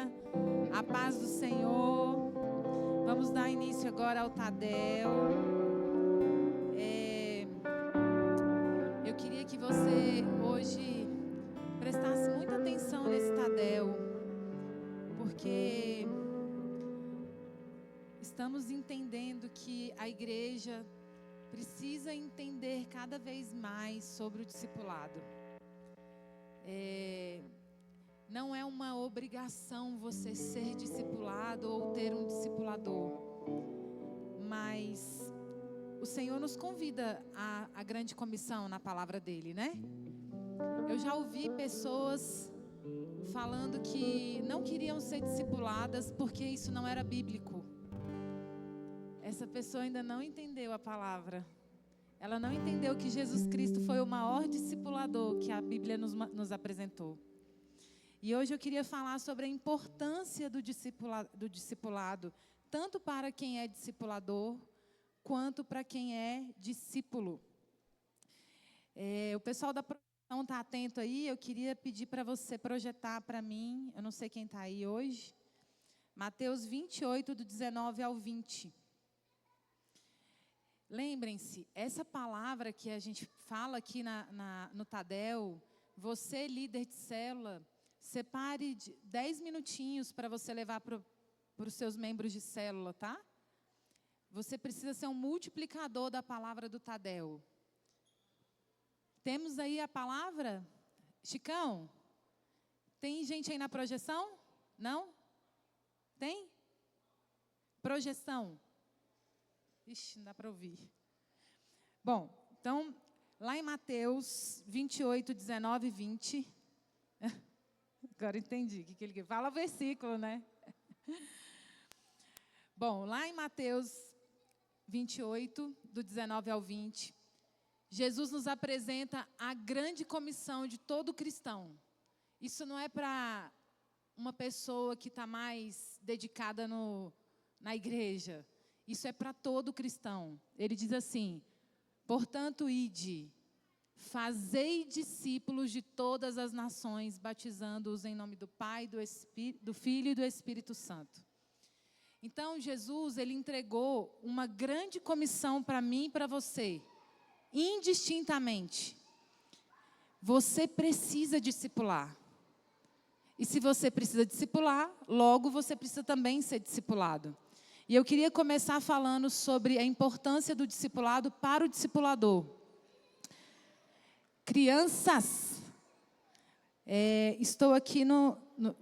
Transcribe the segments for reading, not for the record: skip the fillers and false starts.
dia, a paz do Senhor. Vamos dar início agora ao Tadel. Eu queria que você hoje prestasse muita atenção nesse Tadel, porque estamos entendendo que a igreja precisa entender cada vez mais sobre o discipulado. Não é uma obrigação você ser discipulado ou ter um discipulador, mas o Senhor nos convida à grande comissão na palavra dele, né? Eu já ouvi pessoas falando que não queriam ser discipuladas porque isso não era bíblico. Essa pessoa ainda não entendeu a palavra. Ela não entendeu que Jesus Cristo foi o maior discipulador que a Bíblia nos apresentou. E hoje eu queria falar sobre a importância do discipulado, tanto para quem é discipulador, quanto para quem é discípulo. O pessoal da projeção está atento aí, eu queria pedir para você projetar para mim, eu não sei quem está aí hoje, Mateus 28, do 19 ao 20. Lembrem-se, essa palavra que a gente fala aqui no Tadel, você, líder de célula, separe 10 minutinhos para você levar para os seus membros de célula, tá? Você precisa ser um multiplicador da palavra do Tadel. Temos aí a palavra? Chicão? Tem gente aí na projeção? Não? Tem? Projeção. Ixi, não dá para ouvir. Bom, então, lá em Mateus 28, 19 e 20. Agora entendi o que ele quer. Fala o versículo, né? Bom, lá em Mateus 28, do 19 ao 20, Jesus nos apresenta a grande comissão de todo cristão. Isso não é para uma pessoa que está mais dedicada na igreja. Isso é para todo cristão. Ele diz assim: portanto, ide, fazei discípulos de todas as nações, batizando-os em nome do Pai, do Filho e do Espírito Santo. Então, Jesus, ele entregou uma grande comissão para mim e para você, indistintamente. Você precisa discipular. E se você precisa discipular, logo você precisa também ser discipulado. E eu queria começar falando sobre a importância do discipulado para o discipulador. Crianças, estou aqui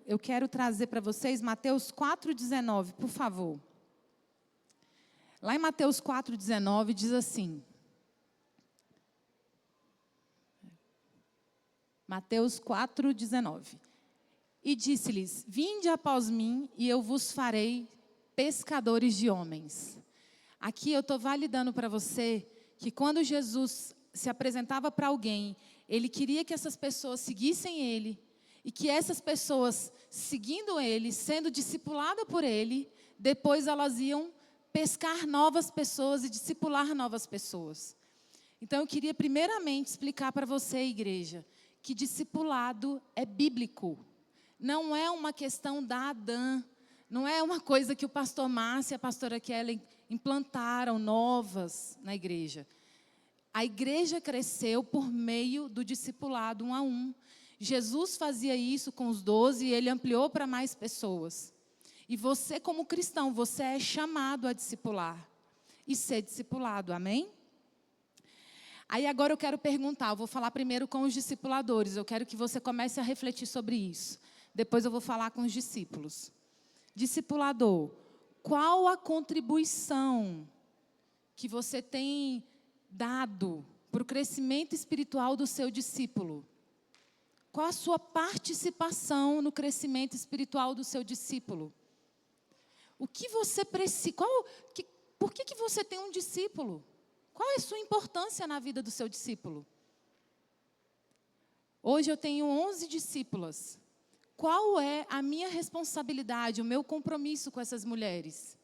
eu quero trazer para vocês Mateus 4,19, por favor. Lá em Mateus 4,19 diz assim. Mateus 4,19. E disse-lhes: vinde após mim, e eu vos farei pescadores de homens. Aqui eu estou validando para você que quando Jesus se apresentava para alguém, ele queria que essas pessoas seguissem ele, e que essas pessoas, seguindo ele, sendo discipuladas por ele, depois elas iam pescar novas pessoas e discipular novas pessoas. Então eu queria primeiramente explicar para você, igreja, que discipulado é bíblico. Não é uma questão da Adã, não é uma coisa que o pastor Márcio e a pastora Kelly implantaram novas na igreja. A igreja cresceu por meio do discipulado 1 a 1. Jesus fazia isso com os 12 e ele ampliou para mais pessoas. E você, como cristão, você é chamado a discipular e ser discipulado, amém? Aí agora eu quero perguntar, eu vou falar primeiro com os discipuladores, eu quero que você comece a refletir sobre isso. Depois eu vou falar com os discípulos. Discipulador, qual a contribuição que você tem dado para o crescimento espiritual do seu discípulo? Qual a sua participação no crescimento espiritual do seu discípulo? O que você precisa? Por que você tem um discípulo? Qual é a sua importância na vida do seu discípulo? Hoje eu tenho 11 discípulas. Qual é a minha responsabilidade, o meu compromisso com essas mulheres?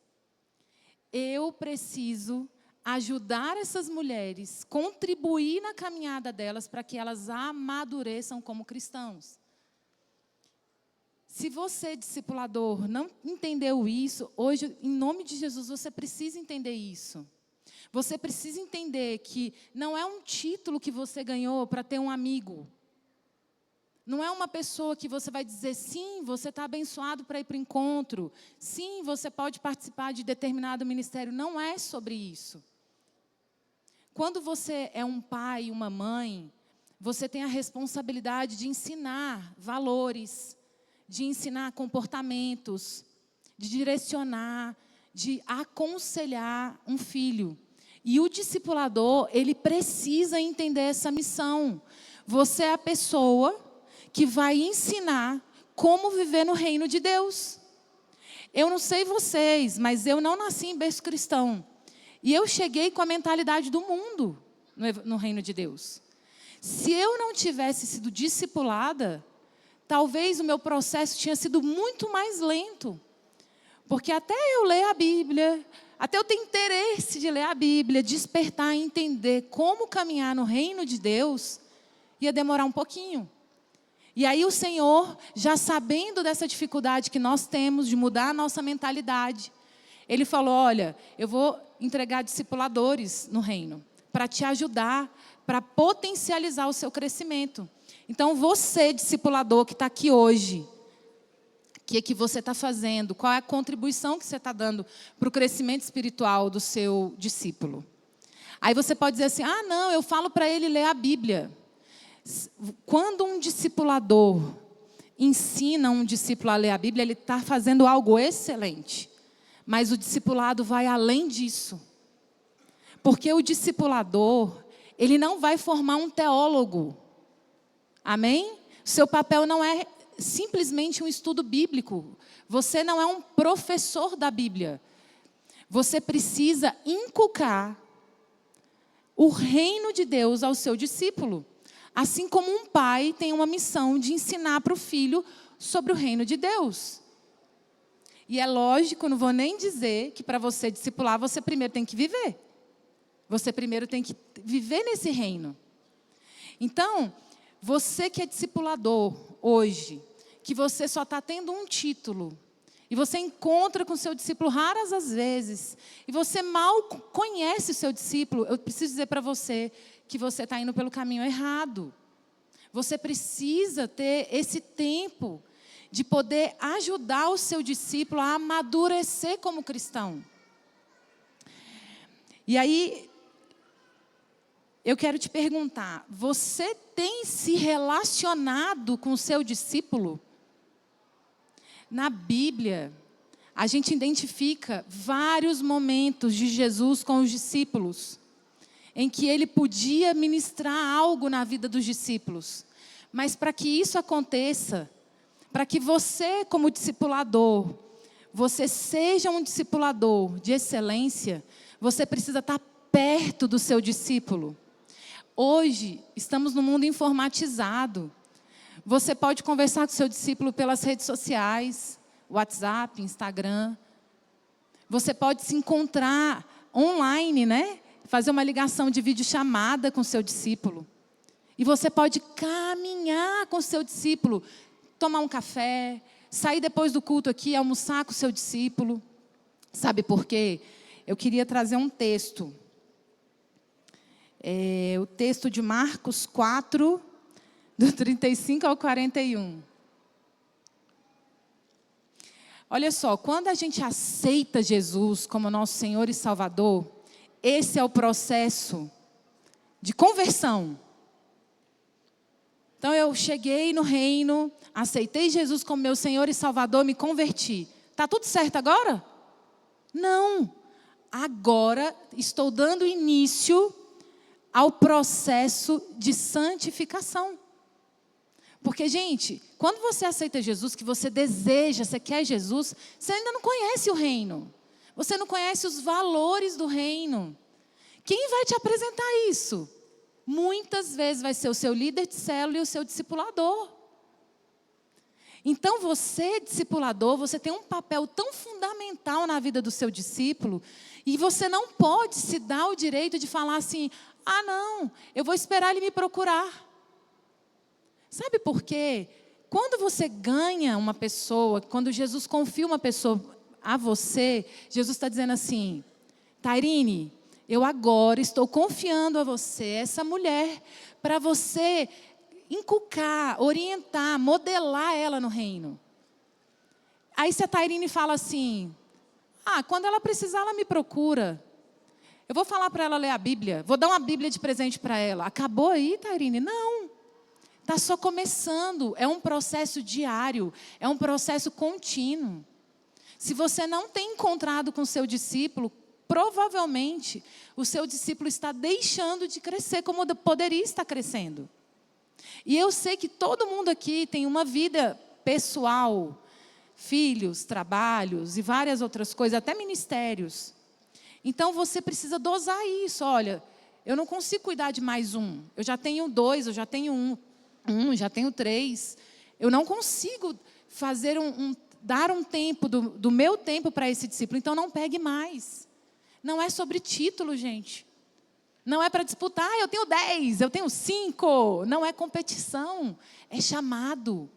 Eu preciso ajudar essas mulheres, contribuir na caminhada delas para que elas amadureçam como cristãos. Se você, discipulador, não entendeu isso, hoje, em nome de Jesus, você precisa entender isso. Você precisa entender que não é um título que você ganhou para ter um amigo. Não é uma pessoa que você vai dizer, sim, você está abençoado para ir para o encontro. Sim, você pode participar de determinado ministério. Não é sobre isso. Quando você é um pai, uma mãe, você tem a responsabilidade de ensinar valores, de ensinar comportamentos, de direcionar, de aconselhar um filho. E o discipulador, ele precisa entender essa missão. Você é a pessoa que vai ensinar como viver no reino de Deus. Eu não sei vocês, mas eu não nasci em berço cristão. E eu cheguei com a mentalidade do mundo no reino de Deus. Se eu não tivesse sido discipulada, talvez o meu processo tinha sido muito mais lento. Porque até eu ler a Bíblia, até eu ter interesse de ler a Bíblia, despertar e entender como caminhar no reino de Deus, ia demorar um pouquinho. E aí o Senhor, já sabendo dessa dificuldade que nós temos de mudar a nossa mentalidade, Ele falou, olha, eu vou entregar discipuladores no reino, para te ajudar, para potencializar o seu crescimento. Então você, discipulador que está aqui hoje, o que é que você está fazendo? Qual é a contribuição que você está dando para o crescimento espiritual do seu discípulo? Aí você pode dizer assim, ah não, eu falo para ele ler a Bíblia. Quando um discipulador ensina um discípulo a ler a Bíblia, ele está fazendo algo excelente. Mas o discipulado vai além disso. Porque o discipulador, ele não vai formar um teólogo. Amém? Seu papel não é simplesmente um estudo bíblico. Você não é um professor da Bíblia. Você precisa inculcar o reino de Deus ao seu discípulo. Assim como um pai tem uma missão de ensinar para o filho sobre o reino de Deus. E é lógico, não vou nem dizer que para você discipular, você primeiro tem que viver. Você primeiro tem que viver nesse reino. Então, você que é discipulador hoje, que você só está tendo um título, e você encontra com o seu discípulo raras as vezes, e você mal conhece o seu discípulo, eu preciso dizer para você que você está indo pelo caminho errado. Você precisa ter esse tempo de poder ajudar o seu discípulo a amadurecer como cristão. E aí, eu quero te perguntar, você tem se relacionado com o seu discípulo? Na Bíblia, a gente identifica vários momentos de Jesus com os discípulos, em que ele podia ministrar algo na vida dos discípulos. Mas para que isso aconteça, para que você, como discipulador, você seja um discipulador de excelência, você precisa estar perto do seu discípulo. Hoje, estamos num mundo informatizado. Você pode conversar com o seu discípulo pelas redes sociais, WhatsApp, Instagram. Você pode se encontrar online, né? Fazer uma ligação de videochamada com o seu discípulo. E você pode caminhar com o seu discípulo, tomar um café, sair depois do culto aqui, almoçar com o seu discípulo. Sabe por quê? Eu queria trazer um texto. O texto de Marcos 4, do 35 ao 41. Olha só, quando a gente aceita Jesus como nosso Senhor e Salvador, esse é o processo de conversão. Então eu cheguei no reino, aceitei Jesus como meu Senhor e Salvador, me converti. Está tudo certo agora? Não. Agora estou dando início ao processo de santificação. Porque, gente, quando você aceita Jesus, que você deseja, você quer Jesus, você ainda não conhece o reino. Você não conhece os valores do reino. Quem vai te apresentar isso? Muitas vezes vai ser o seu líder de célula e o seu discipulador. Então, você, discipulador, você tem um papel tão fundamental na vida do seu discípulo, e você não pode se dar o direito de falar assim, ah, não, eu vou esperar ele me procurar. Sabe por quê? Quando você ganha uma pessoa, quando Jesus confia uma pessoa a você, Jesus está dizendo assim: Tairine, eu agora estou confiando a você, essa mulher, para você inculcar, orientar, modelar ela no reino. Aí se a Tairine fala assim: quando ela precisar, ela me procura. Eu vou falar para ela ler a Bíblia, vou dar uma Bíblia de presente para ela. Acabou aí, Tairine? Não. Está só começando. É um processo diário, é um processo contínuo. Se você não tem encontrado com o seu discípulo, provavelmente o seu discípulo está deixando de crescer como poderia estar crescendo. E eu sei que todo mundo aqui tem uma vida pessoal, filhos, trabalhos e várias outras coisas, até ministérios. Então você precisa dosar isso. Olha, eu não consigo cuidar de mais um. Eu já tenho 2, eu já tenho já tenho 3. Eu não consigo fazer dar um tempo do meu tempo para esse discípulo. Então não pegue mais. Não é sobre título, gente. Não é para disputar, eu tenho 10, eu tenho 5. Não é competição, é chamado.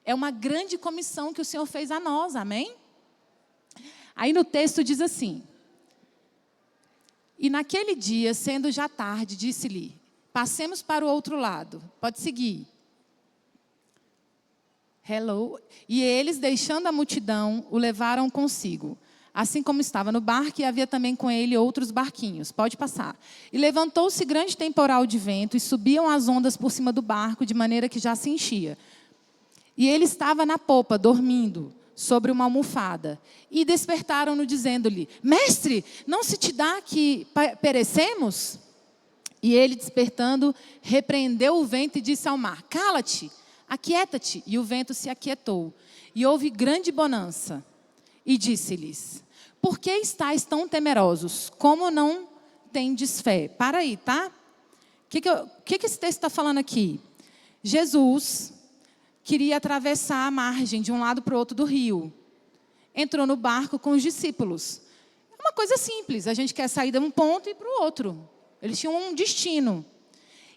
É uma grande comissão que o Senhor fez a nós, amém? Aí no texto diz assim: e naquele dia, sendo já tarde, disse-lhe: passemos para o outro lado. Pode seguir. Hello. E eles, deixando a multidão, o levaram consigo. Assim como estava no barco, e havia também com ele outros barquinhos. Pode passar. E levantou-se grande temporal de vento, e subiam as ondas por cima do barco, de maneira que já se enchia. E ele estava na popa, dormindo, sobre uma almofada. E despertaram-no, dizendo-lhe: Mestre, não se te dá que perecemos? E ele, despertando, repreendeu o vento e disse ao mar: Cala-te, aquieta-te. E o vento se aquietou. E houve grande bonança. E disse-lhes: por que estáis tão temerosos? Como não tendes fé? Para aí, tá? O que esse texto está falando aqui? Jesus queria atravessar a margem de um lado para o outro do rio. Entrou no barco com os discípulos. É uma coisa simples, a gente quer sair de um ponto e ir para o outro. Eles tinham um destino.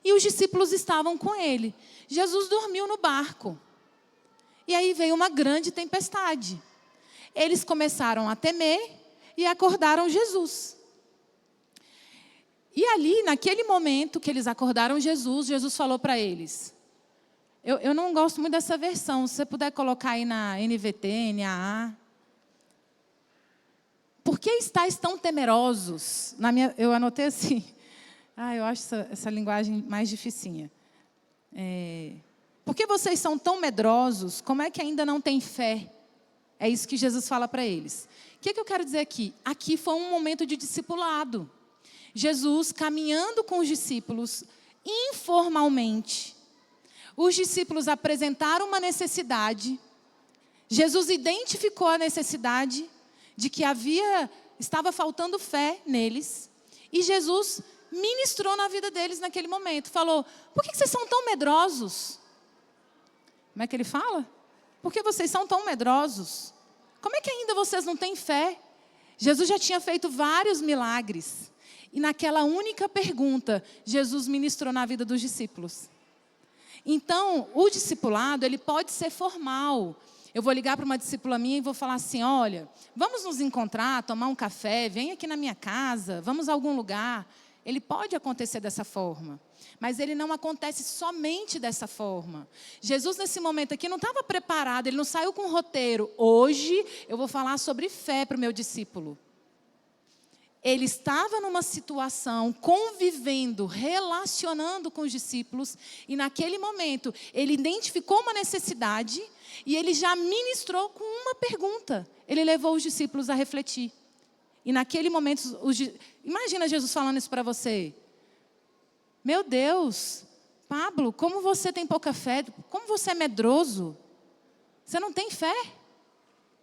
E os discípulos estavam com ele. Jesus dormiu no barco. E aí veio uma grande tempestade. Eles começaram a temer e acordaram Jesus. E ali, naquele momento que eles acordaram Jesus, Jesus falou para eles. Eu não gosto muito dessa versão. Se você puder colocar aí na NVT, NAA. Por que estáis tão temerosos? Eu anotei assim. Eu acho essa linguagem mais dificinha. Por que vocês são tão medrosos? Como é que ainda não têm fé? É isso que Jesus fala para eles. O que eu quero dizer aqui? Aqui foi um momento de discipulado. Jesus caminhando com os discípulos informalmente. Os discípulos apresentaram uma necessidade. Jesus identificou a necessidade de que estava faltando fé neles. E Jesus ministrou na vida deles naquele momento. Falou: por que vocês são tão medrosos? Como é que ele fala? Por que vocês são tão medrosos? Como é que ainda vocês não têm fé? Jesus já tinha feito vários milagres. E naquela única pergunta, Jesus ministrou na vida dos discípulos. Então, o discipulado, ele pode ser formal. Eu vou ligar para uma discípula minha e vou falar assim: olha, vamos nos encontrar, tomar um café, vem aqui na minha casa, vamos a algum lugar. Ele pode acontecer dessa forma, mas ele não acontece somente dessa forma. Jesus, nesse momento aqui, não estava preparado, ele não saiu com um roteiro. Hoje, eu vou falar sobre fé para o meu discípulo. Ele estava numa situação, convivendo, relacionando com os discípulos, e naquele momento, ele identificou uma necessidade, e ele já ministrou com uma pergunta. Ele levou os discípulos a refletir. E naquele momento, imagina Jesus falando isso para você. Meu Deus, Pablo, como você tem pouca fé, como você é medroso, você não tem fé?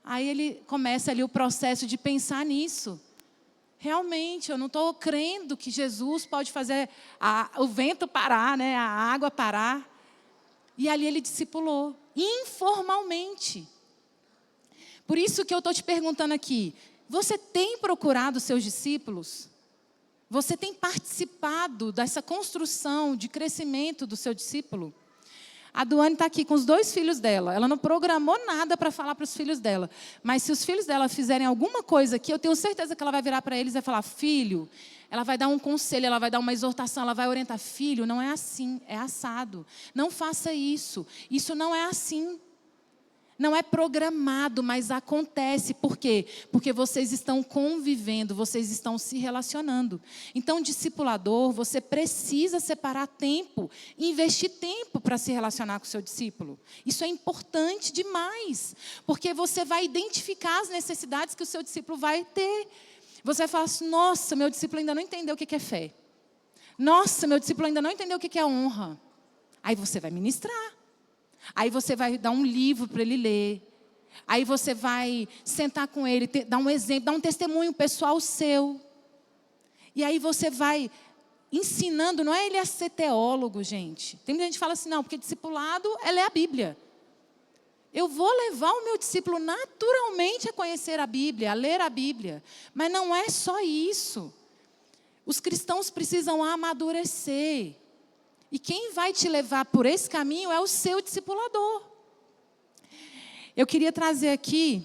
Aí ele começa ali o processo de pensar nisso. Realmente, eu não estou crendo que Jesus pode fazer o vento parar, né, a água parar. E ali ele discipulou, informalmente. Por isso que eu estou te perguntando aqui, você tem procurado seus discípulos? Você tem participado dessa construção de crescimento do seu discípulo? A Duane está aqui com os 2 filhos dela. Ela não programou nada para falar para os filhos dela. Mas se os filhos dela fizerem alguma coisa aqui, eu tenho certeza que ela vai virar para eles e vai falar: filho, ela vai dar um conselho, ela vai dar uma exortação, ela vai orientar. Filho, não é assim, é assado. Não faça isso. Isso não é assim. Não é programado, mas acontece. Por quê? Porque vocês estão convivendo, vocês estão se relacionando. Então, discipulador, você precisa separar tempo, investir tempo para se relacionar com o seu discípulo. Isso é importante demais, porque você vai identificar as necessidades que o seu discípulo vai ter. Você vai falar assim: nossa, meu discípulo ainda não entendeu o que é fé. Nossa, meu discípulo ainda não entendeu o que é honra. Aí você vai ministrar. Aí você vai dar um livro para ele ler. Aí você vai sentar com ele, dar um exemplo, dar um testemunho pessoal seu. E aí você vai ensinando, não é ele a ser teólogo, gente. Tem muita gente que fala assim: não, porque discipulado é ler a Bíblia. Eu vou levar o meu discípulo naturalmente a conhecer a Bíblia, a ler a Bíblia. Mas não é só isso. Os cristãos precisam amadurecer. E quem vai te levar por esse caminho é o seu discipulador. Eu queria trazer aqui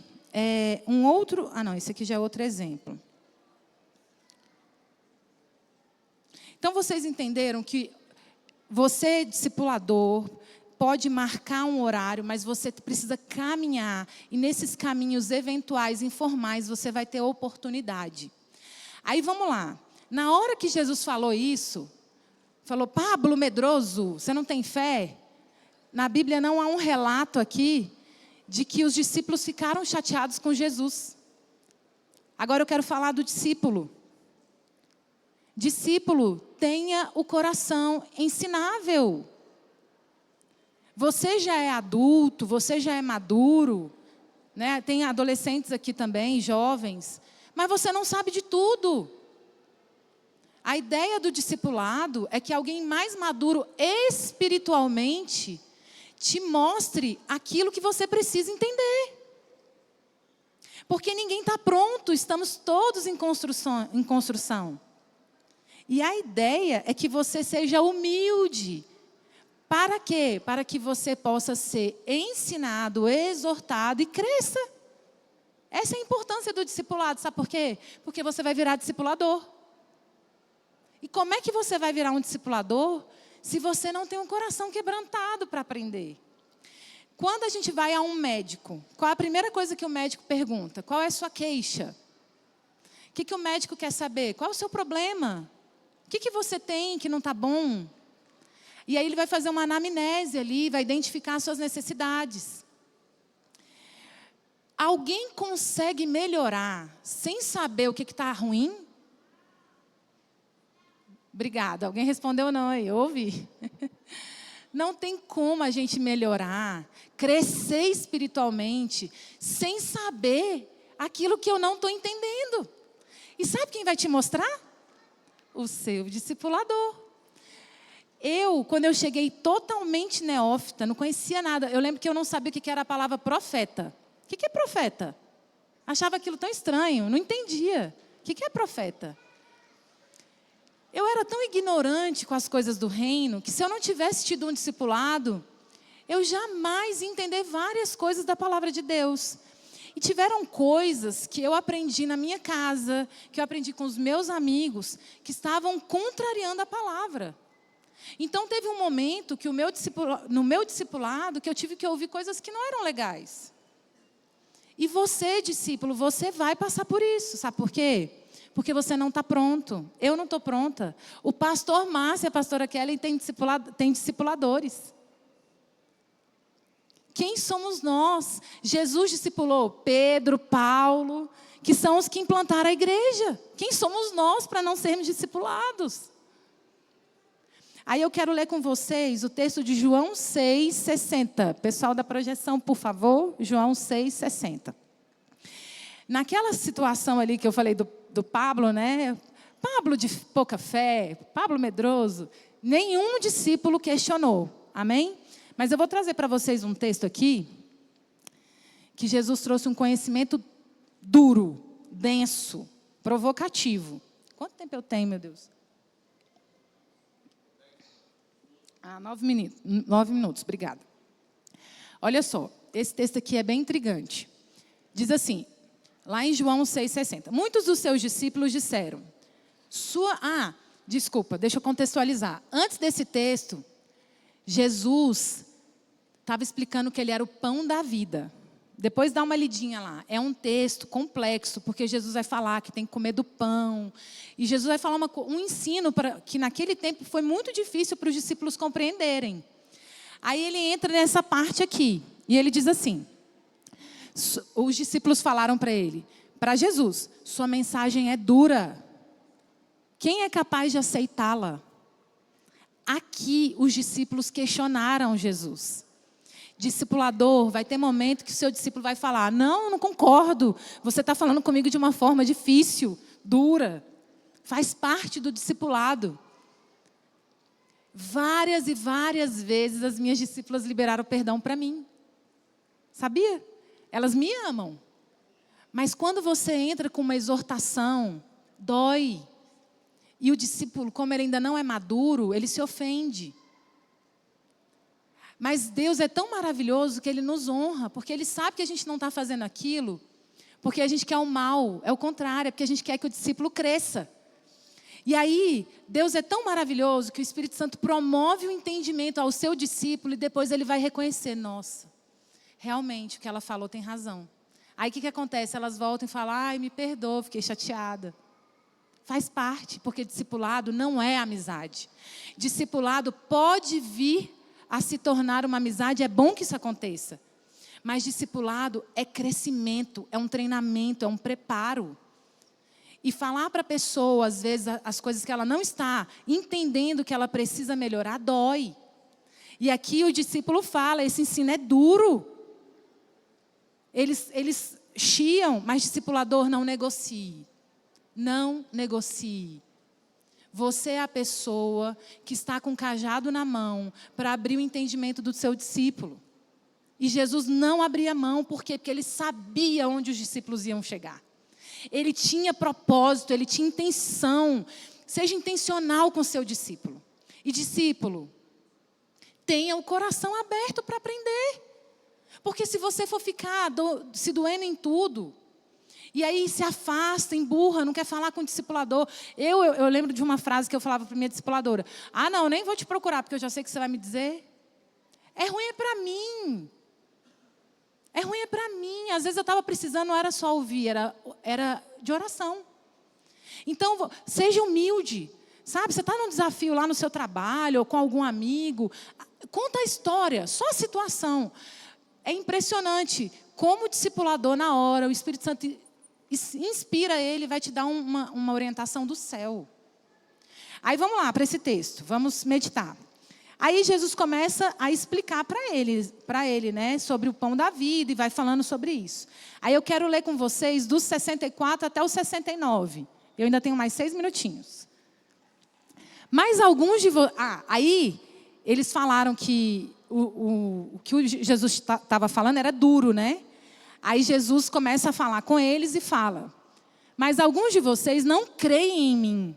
um outro... não, esse aqui já é outro exemplo. Então, vocês entenderam que você, discipulador, pode marcar um horário, mas você precisa caminhar. E nesses caminhos eventuais, informais, você vai ter oportunidade. Aí, vamos lá. Na hora que Jesus falou isso... Falou: Pablo medroso, você não tem fé? Na Bíblia não há um relato aqui de que os discípulos ficaram chateados com Jesus. Agora eu quero falar do discípulo. Discípulo, tenha o coração ensinável. Você já é adulto, você já é maduro, né? Tem adolescentes aqui também, jovens, mas você não sabe de tudo. A ideia do discipulado é que alguém mais maduro espiritualmente te mostre aquilo que você precisa entender. Porque ninguém está pronto, estamos todos em construção. E a ideia é que você seja humilde. Para quê? Para que você possa ser ensinado, exortado e cresça. Essa é a importância do discipulado, sabe por quê? Porque você vai virar discipulador. E como é que você vai virar um discipulador se você não tem um coração quebrantado para aprender? Quando a gente vai a um médico, qual é a primeira coisa que o médico pergunta? Qual é a sua queixa? O que o médico quer saber? Qual é o seu problema? O que você tem que não está bom? E aí ele vai fazer uma anamnese ali, vai identificar as suas necessidades. Alguém consegue melhorar sem saber o que está ruim? Obrigada. Alguém respondeu não aí? Eu ouvi. Não tem como a gente melhorar, crescer espiritualmente, sem saber aquilo que eu não estou entendendo. E sabe quem vai te mostrar? O seu discipulador. Quando eu cheguei totalmente neófita, não conhecia nada. Eu lembro que eu não sabia o que era a palavra profeta. O que é profeta? Achava aquilo tão estranho, não entendia. O que é profeta? Eu era tão ignorante com as coisas do reino, que se eu não tivesse tido um discipulado, eu jamais ia entender várias coisas da palavra de Deus. E tiveram coisas que eu aprendi na minha casa, que eu aprendi com os meus amigos, que estavam contrariando a palavra. Então teve um momento que no meu discipulado, que eu tive que ouvir coisas que não eram legais. E você, discípulo, você vai passar por isso. Sabe por quê? Porque você não está pronto. Eu não estou pronta. O pastor Márcio e a pastora Kelly tem discipuladores. Quem somos nós? Jesus discipulou Pedro, Paulo, que são os que implantaram a igreja. Quem somos nós para não sermos discipulados? Aí eu quero ler com vocês o texto de João 6,60. Pessoal da projeção, por favor, João 6,60. Naquela situação ali que eu falei do Pablo, né? Pablo de pouca fé, Pablo medroso, nenhum discípulo questionou, amém? Mas eu vou trazer para vocês um texto aqui, que Jesus trouxe um conhecimento duro, denso, provocativo. Quanto tempo eu tenho, meu Deus? 9 minutos, obrigada. Olha só, esse texto aqui é bem intrigante. Diz assim, lá em João 6,60. Muitos dos seus discípulos disseram... desculpa, deixa eu contextualizar. Antes desse texto, Jesus estava explicando que ele era o pão da vida. Depois dá uma lidinha lá. É um texto complexo, porque Jesus vai falar que tem que comer do pão. E Jesus vai falar um ensino que naquele tempo foi muito difícil para os discípulos compreenderem. Aí ele entra nessa parte aqui. E ele diz assim, os discípulos falaram para Jesus, sua mensagem é dura. Quem é capaz de aceitá-la? Aqui os discípulos questionaram Jesus. Discipulador, vai ter momento que o seu discípulo vai falar, não concordo, você está falando comigo de uma forma difícil, dura. Faz parte do discipulado. Várias e várias vezes as minhas discípulas liberaram perdão para mim. Sabia? Elas me amam. Mas quando você entra com uma exortação, dói. E o discípulo, como ele ainda não é maduro, ele se ofende. Mas Deus é tão maravilhoso que Ele nos honra, porque Ele sabe que a gente não está fazendo aquilo porque a gente quer o mal. É o contrário, é porque a gente quer que o discípulo cresça. E aí, Deus é tão maravilhoso que o Espírito Santo promove o entendimento ao seu discípulo e depois ele vai reconhecer, nossa, realmente o que ela falou tem razão. Aí o que acontece? Elas voltam e falam, ai, me perdoa, fiquei chateada. Faz parte, porque discipulado não é amizade. Discipulado pode vir a se tornar uma amizade, é bom que isso aconteça. Mas discipulado é crescimento, é um treinamento, é um preparo. E falar para a pessoa, às vezes, as coisas que ela não está entendendo que ela precisa melhorar, dói. E aqui o discípulo fala, esse ensino é duro. Eles chiam, mas discipulador não negocie. Não negocie. Você é a pessoa que está com o cajado na mão para abrir o entendimento do seu discípulo. E Jesus não abria mão, por quê? Porque ele sabia onde os discípulos iam chegar. Ele tinha propósito, ele tinha intenção. Seja intencional com o seu discípulo. E discípulo, tenha o coração aberto para aprender. Porque se você for ficar se doendo em tudo, e aí se afasta, emburra, não quer falar com o discipulador. Eu lembro de uma frase que eu falava para minha discipuladora. Não, nem vou te procurar, porque eu já sei o que você vai me dizer. É ruim para mim. É ruim para mim. Às vezes eu estava precisando, não era só ouvir, era de oração. Então, seja humilde. Sabe, você está num desafio lá no seu trabalho, ou com algum amigo. Conta a história, só a situação. É impressionante como o discipulador, na hora, o Espírito Santo inspira ele, vai te dar uma orientação do céu. Aí vamos lá para esse texto, vamos meditar. Aí Jesus começa a explicar para ele, né, sobre o pão da vida e vai falando sobre isso. Aí eu quero ler com vocês dos 64 até os 69. Eu ainda tenho mais 6 minutinhos. Mas alguns de vocês... aí eles falaram que o que Jesus estava falando era duro, né? Aí Jesus começa a falar com eles e fala, mas alguns de vocês não creem em mim.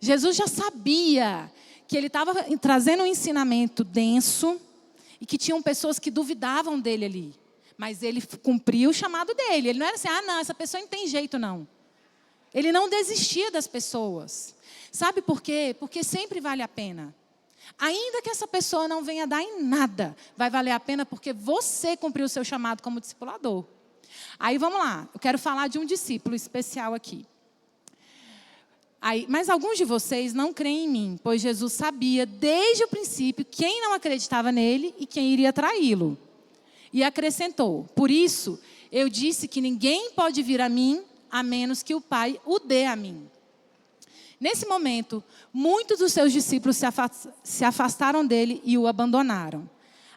Jesus já sabia que ele estava trazendo um ensinamento denso e que tinham pessoas que duvidavam dele ali. Mas ele cumpriu o chamado dele. Ele não era assim, não, essa pessoa não tem jeito não. Ele não desistia das pessoas. Sabe por quê? Porque sempre vale a pena. Ainda que essa pessoa não venha dar em nada, vai valer a pena porque você cumpriu o seu chamado como discipulador. Aí vamos lá, eu quero falar de um discípulo especial aqui. Mas alguns de vocês não creem em mim, pois Jesus sabia desde o princípio quem não acreditava nele e quem iria traí-lo. E acrescentou, por isso eu disse que ninguém pode vir a mim a menos que o Pai o dê a mim. Nesse momento, muitos dos seus discípulos se afastaram dele e o abandonaram.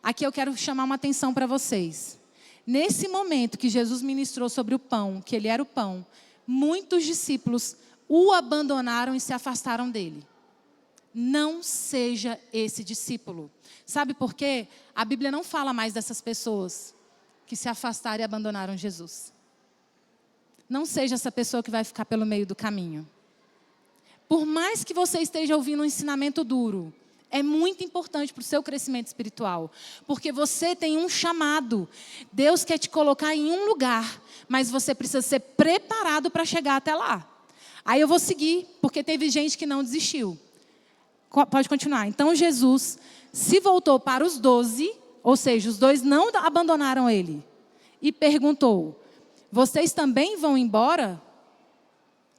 Aqui eu quero chamar uma atenção para vocês. Nesse momento que Jesus ministrou sobre o pão, que ele era o pão, muitos discípulos o abandonaram e se afastaram dele. Não seja esse discípulo. Sabe por quê? A Bíblia não fala mais dessas pessoas que se afastaram e abandonaram Jesus. Não seja essa pessoa que vai ficar pelo meio do caminho. Por mais que você esteja ouvindo um ensinamento duro, É muito importante para o seu crescimento espiritual. Porque você tem um chamado. Deus quer te colocar em um lugar, mas você precisa ser preparado para chegar até lá. Aí eu vou seguir, porque teve gente que não desistiu. Pode continuar. Então Jesus se voltou para os 12, ou seja, os 2 não abandonaram ele. E perguntou: vocês também vão embora?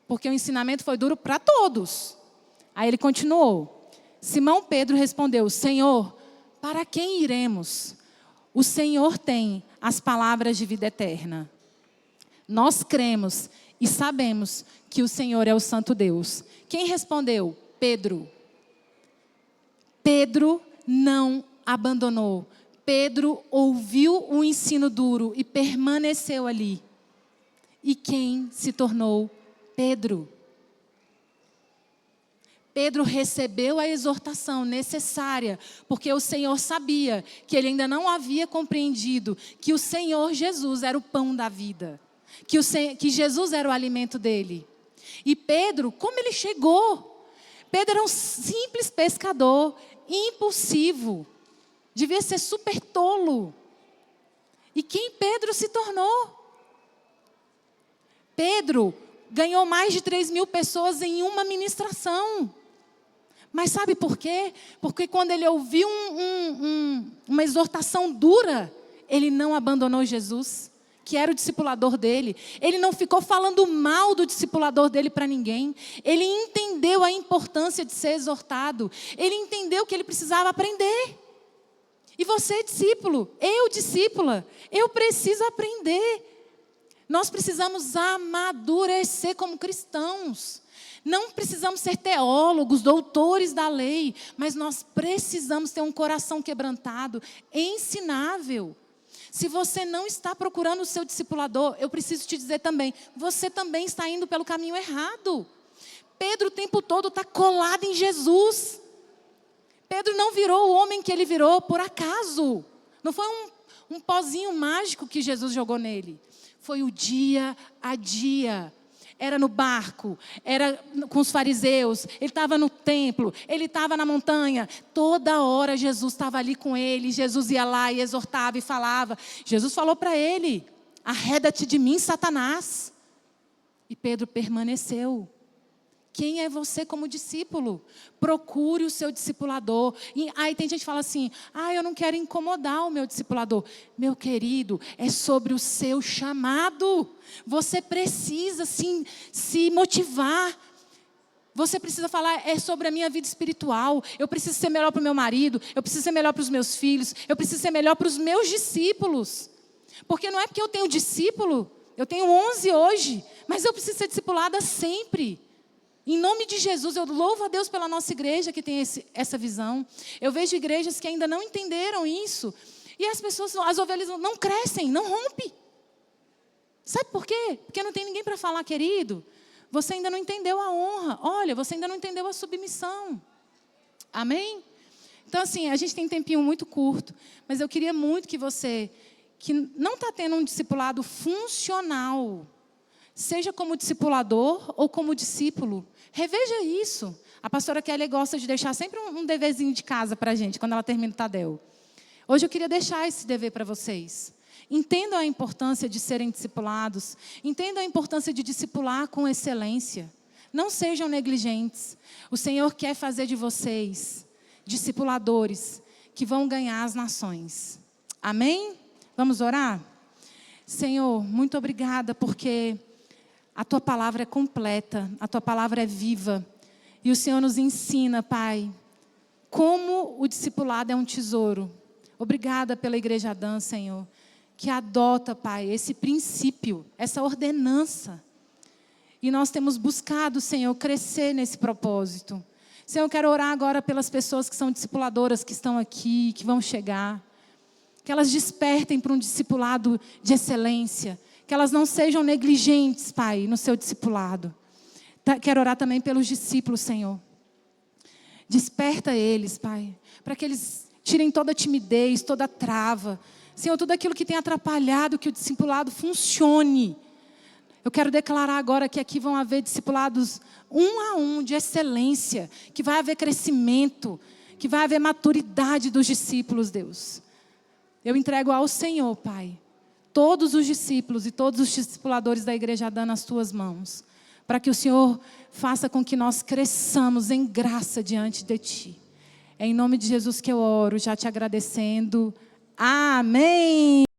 Porque o ensinamento foi duro para todos. Aí ele continuou. Simão Pedro respondeu: Senhor, para quem iremos? O Senhor tem as palavras de vida eterna. Nós cremos e sabemos que o Senhor é o Santo Deus. Quem respondeu? Pedro. Pedro não abandonou. Pedro ouviu o ensino duro e permaneceu ali. E quem se tornou Pedro? Pedro recebeu a exortação necessária, porque o Senhor sabia que ele ainda não havia compreendido que o Senhor Jesus era o pão da vida, que Jesus era o alimento dele. E Pedro, como ele chegou? Pedro era um simples pescador, impulsivo, devia ser super tolo. E quem Pedro se tornou? Pedro ganhou mais de 3.000 pessoas em uma ministração. Mas sabe por quê? Porque quando ele ouviu uma exortação dura, ele não abandonou Jesus, que era o discipulador dele. Ele não ficou falando mal do discipulador dele para ninguém. Ele entendeu a importância de ser exortado. Ele entendeu que ele precisava aprender. E você, discípulo, eu, discípula, eu preciso aprender. Nós precisamos amadurecer como cristãos. Não precisamos ser teólogos, doutores da lei, mas nós precisamos ter um coração quebrantado, ensinável. Se você não está procurando o seu discipulador, eu preciso te dizer também, você também está indo pelo caminho errado. Pedro o tempo todo está colado em Jesus. Pedro não virou o homem que ele virou por acaso. Não foi um pozinho mágico que Jesus jogou nele. Foi o dia a dia. Era no barco, era com os fariseus, ele estava no templo, ele estava na montanha. Toda hora Jesus estava ali com ele, Jesus ia lá e exortava e falava. Jesus falou para ele: arreda-te de mim, Satanás. E Pedro permaneceu. Quem é você como discípulo? Procure o seu discipulador. E aí tem gente que fala assim: eu não quero incomodar o meu discipulador. Meu querido, é sobre o seu chamado. Você precisa se motivar. Você precisa falar, é sobre a minha vida espiritual. Eu preciso ser melhor para o meu marido. Eu preciso ser melhor para os meus filhos. Eu preciso ser melhor para os meus discípulos. Porque não é porque eu tenho discípulo. Eu tenho 11 hoje. Mas eu preciso ser discipulada sempre. Em nome de Jesus, eu louvo a Deus pela nossa igreja que tem essa visão. Eu vejo igrejas que ainda não entenderam isso. E as pessoas, as ovelhas não crescem, não rompem. Sabe por quê? Porque não tem ninguém para falar, querido. Você ainda não entendeu a honra. Olha, você ainda não entendeu a submissão. Amém? Então, assim, a gente tem um tempinho muito curto. Mas eu queria muito que você, que não está tendo um discipulado funcional, seja como discipulador ou como discípulo, reveja isso. A pastora Kelly gosta de deixar sempre um deverzinho de casa para a gente, quando ela termina o Tadel. Hoje eu queria deixar esse dever para vocês. Entendam a importância de serem discipulados. Entendam a importância de discipular com excelência. Não sejam negligentes. O Senhor quer fazer de vocês discipuladores que vão ganhar as nações. Amém? Vamos orar? Senhor, muito obrigada porque a Tua palavra é completa, a Tua palavra é viva. E o Senhor nos ensina, Pai, como o discipulado é um tesouro. Obrigada pela Igreja Adã, Senhor, que adota, Pai, esse princípio, essa ordenança. E nós temos buscado, Senhor, crescer nesse propósito. Senhor, eu quero orar agora pelas pessoas que são discipuladoras, que estão aqui, que vão chegar. Que elas despertem para um discipulado de excelência. Que elas não sejam negligentes, Pai, no seu discipulado. Quero orar também pelos discípulos, Senhor. Desperta eles, Pai, para que eles tirem toda a timidez, toda a trava. Senhor, tudo aquilo que tem atrapalhado que o discipulado funcione. Eu quero declarar agora que aqui vão haver discipulados um a um, de excelência. Que vai haver crescimento. que vai haver maturidade dos discípulos, Deus. Eu entrego ao Senhor, Pai, todos os discípulos e todos os discipuladores da Igreja Adã nas tuas mãos, para que o Senhor faça com que nós cresçamos em graça diante de Ti. É em nome de Jesus que eu oro, já te agradecendo. Amém.